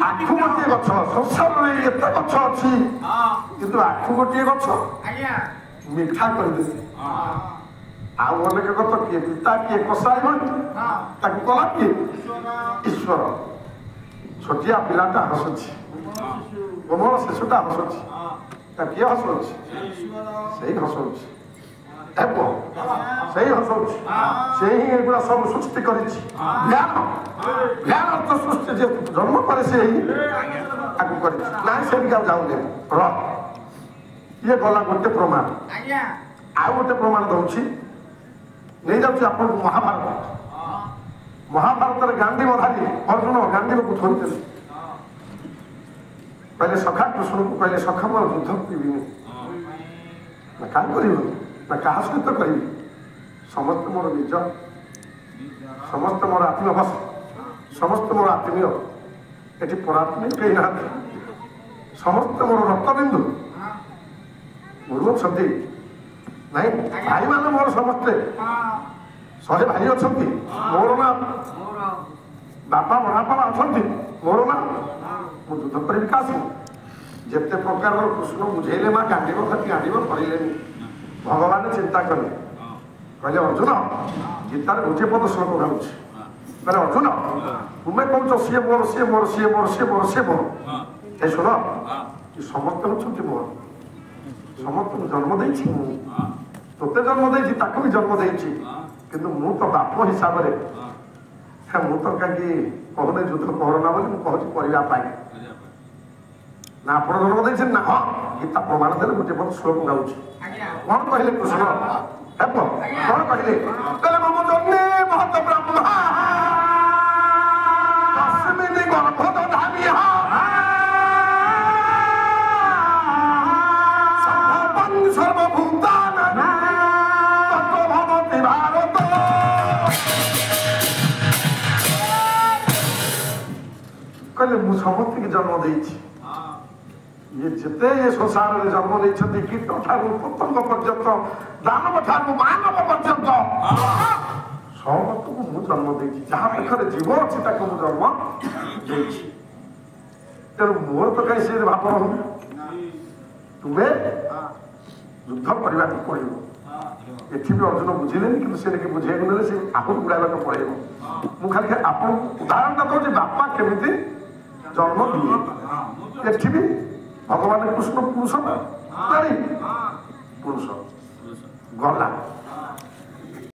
ଆଖୁ ଗୋଟିଏ ଗଛ ସଂସାରରେ ଏତେ ଗଛ ଅଛି କିନ୍ତୁ ଆଖୁ ଗୋଟିଏ ଗଛ ମିଠା କରିଦେସି ଆଉ ଅନେକ ଗଛ କିଏ ପିତା କିଏ କଷାଇ ତାକୁ କଲା କିଏ ଈଶ୍ୱର ଛୋଟିଆ ପିଲାଟା ହସୁଛି କୋମଳ ଶିଶୁଟା ହସୁଛି ତା କିଏ ହସଉଛି ସେଇ ହସଉଛି ହେବ ସେଇ ହସଉଛି ସେଇ ହିଁ ଏଗୁଡ଼ା ସବୁ ସୃଷ୍ଟି କରିଛି ଜ୍ଞାନ ଅର୍ଥ ସୃଷ୍ଟି ଯେ ଜନ୍ମ ପରେ ସେ ହିଁ ତାକୁ କରିଛି ନାଇଁ ସେଠିକି ଆଉ ଯାଉନି ଇଏ ଗଲା ଗୋଟେ ପ୍ରମାଣ ଆଉ ଗୋଟେ ପ୍ରମାଣ ଦଉଛି ନେଇଯାଉଛି ଆପଣଙ୍କୁ ମହାଭାରତ ମହାଭାରତରେ ଗାଣ୍ଡୀବଧାରୀ ଅର୍ଜୁନ ଗାଣ୍ଡୀବକୁ ଧରିଥିଲେ କହିଲେ ସଖା କୃଷ୍ଣଙ୍କୁ କହିଲେ ସଖା ମୋର ଯୁଦ୍ଧ କରିବିନି ନା କାହିଁ କରିବୁନି ନା କାହା ସହିତ କରିବି ସମସ୍ତେ ମୋର ନିଜ ସମସ୍ତେ ମୋର ଆତ୍ମୀୟ ସମସ୍ତେ ମୋର ଆତ୍ମୀୟ ଏଠି ପରାତ୍ମୀୟ କେହି ନାହାନ୍ତି ସମସ୍ତେ ମୋର ରକ୍ତବିନ୍ଦୁ ଗୁରୁ ଅଛନ୍ତି ନାଇଁ ଭାଇମାନେ ମୋର ସମସ୍ତେ 100 ଭାଇ ଅଛନ୍ତି ମୋର ନା ବାପା ବଡ଼ବାପା ଅଛନ୍ତି ମୋର ନା ମୁଁ ଯୁଦ୍ଧ କରିବି କାହା ଯେତେ ପ୍ରକାରର କୃଷ୍ଣ ବୁଝେଇଲେ ମା ଗାଣ୍ଡିବ କରିଲେନି ଭଗବାନ ଚିନ୍ତା କଲେ କହିଲେ ଅର୍ଜୁନ ଗୀତାରେ 1 ପଦ ଶ୍ଲୋକ ଗାଉଛି କହିଲେ ଅର୍ଜୁନ ତୁମେ କହୁଛ ସିଏ ମୋର ସିଏ ମୋର ସିଏ ମୋର ସିଏ ମୋର ସିଏ ମୋର ଏ ଶୁଣ ସମସ୍ତେ ହେଉଛନ୍ତି ମୋର ସମସ୍ତଙ୍କୁ ଜନ୍ମ ଦେଇଛି ମୁଁ ତୋତେ ଜନ୍ମ ଦେଇଛି ତାକୁ ବି ଜନ୍ମ ଦେଇଛି କିନ୍ତୁ ମୁଁ ତ ବାପ ହିସାବରେ ମୁଁ ତ କାହିଁକି କହୁନି ଯୁଦ୍ଧ କରନା ବୋଲି ମୁଁ କହୁଛି କରିବା ପାଇଁ ନା ଆପଣ ଜନ୍ମ ଦେଇଛନ୍ତି ନା ହଁ ଗୀତା ପ୍ରମାଣ ଦେଲେ 1 ପଦ ଶ୍ଲୋକ ଗାଉଛି କଣ କହିଲେ କୃଷ୍ଣ ହେବ କଣ କହିଲେ କହିଲେ ମମ ଜନ୍ମେ ମହତ ବ୍ରହ୍ମା ତସ୍ମିନ୍ ଗର୍ଭଦଧାମି ସର୍ବଭୂତାନାଂ ତତୋ ଭବତି ଭାରତ କହିଲେ ମୁଁ ସମସ୍ତଙ୍କୁ ଜନ୍ମ ଦେଇଛି ये जिते ये संसार में जन्म नहीं कीट ठारू पतंग पर्यंत दानव ठारू मानव पर्यंत समस्त को मु जन्म देछि जहाँ पाखे जीव अच्छी ताको मु जन्म देछि तेणु मोर तो कहीं से भाव तुम्हें युद्ध करने को पड़ो एठी भी अर्जुन बुझिलेनि कि से बुझे से आपको उड़ाइबा पड़ो मु खाली आप उदाहरण दूसरी बापा केमी जन्म दिए एठी भी भगवान कृष्ण पुरुष नारी